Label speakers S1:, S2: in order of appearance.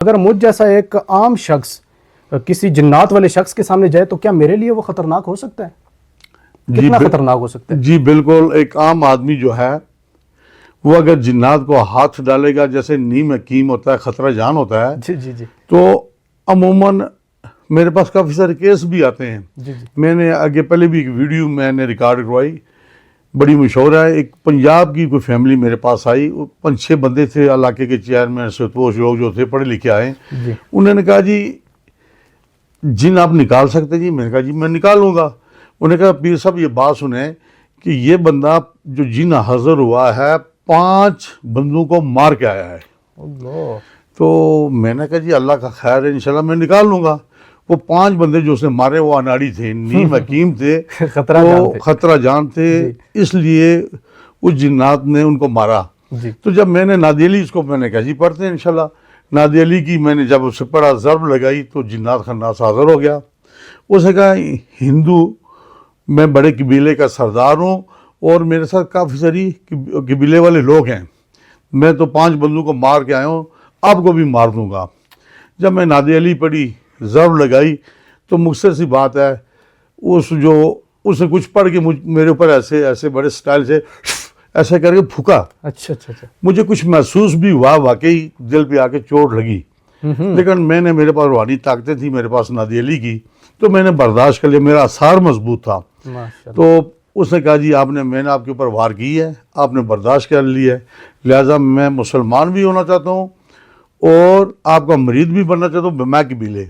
S1: اگر مجھ جیسا ایک عام شخص کسی جنات والے شخص کے سامنے جائے تو کیا میرے لیے وہ خطرناک ہو سکتا ہے؟ کتنا خطرناک ہو سکتا ہے؟
S2: جی بالکل، ایک عام آدمی جو ہے وہ اگر جنات کو ہاتھ ڈالے گا، جیسے نیم حکیم ہوتا ہے، خطرہ جان ہوتا ہے،
S1: جی جی جی
S2: تو عموماً میرے پاس کافی سارے کیس بھی آتے ہیں۔
S1: جی جی
S2: میں نے آگے پہلے بھی ایک ویڈیو میں نے ریکارڈ کروائی، بڑی مشہور ہے۔ ایک پنجاب کی کوئی فیملی میرے پاس آئی، وہ 5-6 بندے تھے، علاقے کے چیئرمین ستوش لوگ جو تھے، پڑھے لکھے آئے۔
S1: جی
S2: انہوں نے کہا جی جن آپ نکال سکتے جی؟ میں نے کہا جی میں نکالوں گا۔ انہوں نے کہا پیر صاحب یہ بات سنیں کہ یہ بندہ جو جن حاضر ہوا ہے 5 بندوں کو مار کے آیا ہے۔
S1: اللہ،
S2: تو میں نے کہا جی اللہ کا خیر ہے، انشاءاللہ میں نکال لوں گا۔ وہ 5 بندے جو اس نے مارے وہ اناڑی تھے، نیم حکیم تھے،
S1: خطرہ جان
S2: وہ
S1: تھے۔
S2: خطرہ جان تھے، اس لیے اس جنات نے ان کو مارا۔
S1: جی
S2: تو جب میں نے نادی علی اس کو میں نے کہا جی پڑھتے ہیں انشاءاللہ۔ نادی علی کی میں نے جب اس سے پڑھا، ضرب لگائی تو جنات خناس حاضر ہو گیا۔ اس نے کہا ہندو میں بڑے قبیلے کا سردار ہوں اور میرے ساتھ کافی ساری قبیلے والے لوگ ہیں، میں تو 5 بندوں کو مار کے آیا ہوں، آپ کو بھی مار دوں گا۔ جب میں نادی علی پڑھی، ضرب لگائی، تو مختصر سی بات ہے، اس نے کچھ پڑھ کے میرے اوپر ایسے بڑے سٹائل سے ایسے کر کے پھونکا۔
S1: اچھا اچھا اچھا
S2: مجھے کچھ محسوس بھی ہوا، واقعی دل پہ آ کے چوٹ لگی، لیکن میرے پاس روحانی طاقتیں تھیں، میرے پاس نادی علی کی، تو میں نے برداشت کر لیا، میرا اثار مضبوط تھا۔
S1: ماشاء اللہ۔
S2: تو اس نے کہا جی میں نے آپ کے اوپر وار کی ہے، آپ نے برداشت کر لی ہے، لہٰذا میں مسلمان بھی ہونا چاہتا ہوں اور آپ کا مرید بھی بننا چاہتا ہوں، میں قبیلے